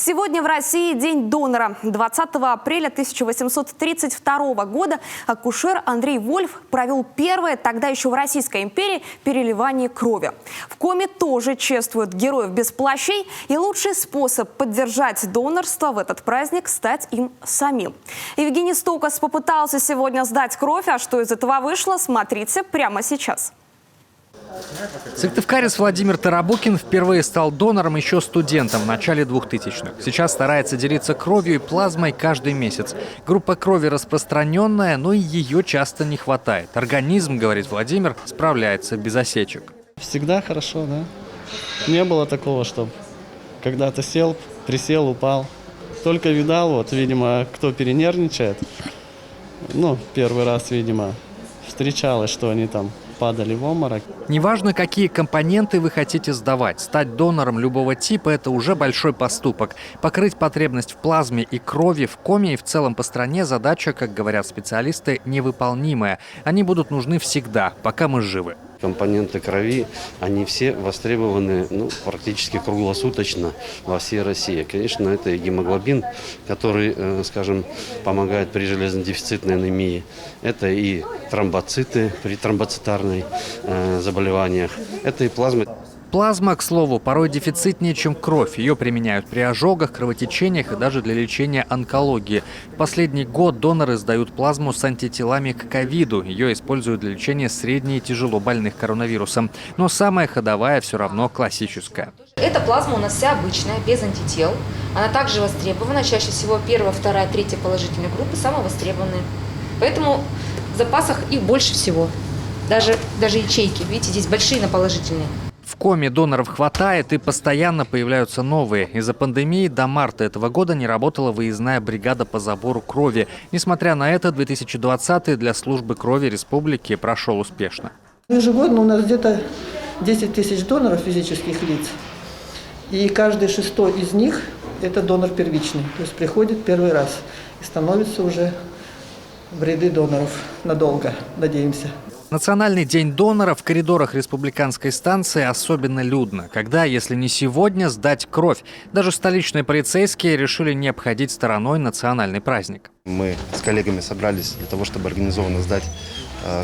Сегодня в России День донора. 20 апреля 1832 года акушер Андрей Вольф провел первое, тогда еще в Российской империи, переливание крови. В Коми тоже чествуют героев без плащей. И лучший способ поддержать донорство в этот праздник – стать им самим. Евгений Стокас попытался сегодня сдать кровь. А что из этого вышло, смотрите прямо сейчас. Сыктывкарец Владимир Тарабукин впервые стал донором еще студентом в начале 2000-х. Сейчас старается делиться кровью и плазмой каждый месяц. Группа крови распространенная, но и ее часто не хватает. Организм, говорит Владимир, справляется без осечек. Всегда хорошо, да. Не было такого, что когда-то сел, присел, упал. Только видал, вот, видимо, кто перенервничает. Первый раз, видимо, встречалось, что они там падали в обморок. Неважно, какие компоненты вы хотите сдавать, стать донором любого типа – это уже большой поступок. Покрыть потребность в плазме и крови в Коми и в целом по стране задача, как говорят специалисты, невыполнимая. Они будут нужны всегда, пока мы живы. Компоненты крови, они все востребованы практически круглосуточно во всей России. Конечно, это и гемоглобин, который, скажем, помогает при железодефицитной анемии. Это и тромбоциты при тромбоцитарных заболеваниях. Это и плазма. Плазма, к слову, порой дефицитнее, чем кровь. Ее применяют при ожогах, кровотечениях и даже для лечения онкологии. В последний год доноры сдают плазму с антителами к ковиду. Ее используют для лечения средне и тяжело больных коронавирусом. Но самая ходовая все равно классическая. Эта плазма у нас вся обычная, без антител. Она также востребована. Чаще всего первая, вторая, третья положительные группы самые востребованные. Поэтому в запасах их больше всего. Даже ячейки, видите, здесь большие на положительные. В Коми доноров хватает и постоянно появляются новые. Из-за пандемии до марта этого года не работала выездная бригада по забору крови. Несмотря на это, 2020 для службы крови республики прошел успешно. Ежегодно у нас где-то 10 тысяч доноров физических лиц. И каждый шестой из них – это донор первичный. То есть приходит первый раз и становится уже в ряды доноров надолго, надеемся. Национальный день донора в коридорах республиканской станции особенно людно. Когда, если не сегодня, сдать кровь? Даже столичные полицейские решили не обходить стороной национальный праздник. Мы с коллегами собрались для того, чтобы организованно сдать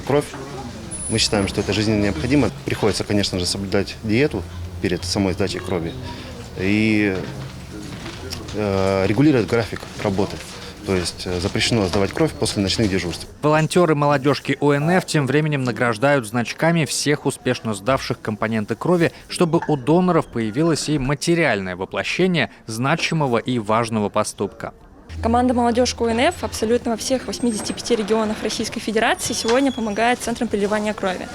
кровь. Мы считаем, что это жизненно необходимо. Приходится, конечно же, соблюдать диету перед самой сдачей крови и регулировать график работы. То есть запрещено сдавать кровь после ночных дежурств. Волонтеры молодежки УНФ тем временем награждают значками всех успешно сдавших компоненты крови, чтобы у доноров появилось и материальное воплощение значимого и важного поступка. Команда «Молодежка УНФ» абсолютно во всех 85 регионах Российской Федерации сегодня помогает центрам переливания крови.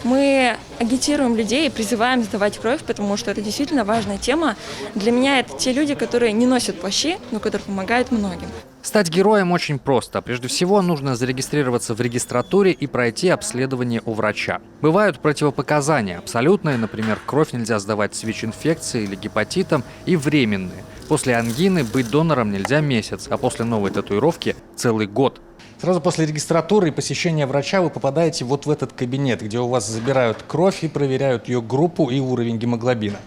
Мы агитируем людей и призываем сдавать кровь, потому что это действительно важная тема. Для меня это те люди, которые не носят плащи, но которые помогают многим. Стать героем очень просто. Прежде всего, нужно зарегистрироваться в регистратуре и пройти обследование у врача. Бывают противопоказания. Абсолютные, например, кровь нельзя сдавать с ВИЧ-инфекцией или гепатитом, и временные. После ангины быть донором нельзя месяц, а после новой татуировки – целый год. Сразу после регистратуры и посещения врача вы попадаете вот в этот кабинет, где у вас забирают кровь и проверяют ее группу и уровень гемоглобина.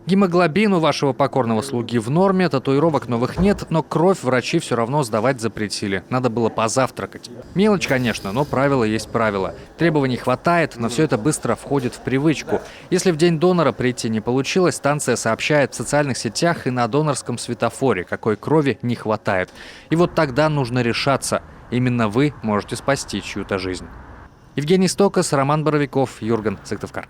Гемоглобин у вашего покорного слуги в норме, татуировок новых нет, но кровь врачи все равно сдавать запретили. Надо было позавтракать. Мелочь, конечно, но правило есть правило. Требований хватает, но все это быстро входит в привычку. Если в день донора прийти не получилось, станция сообщает в социальных сетях и на донорском светофоре, какой крови не хватает. И вот тогда нужно решаться. Именно вы можете спасти чью-то жизнь. Евгений Стокас, Роман Боровиков, Юрген, Сыктывкар.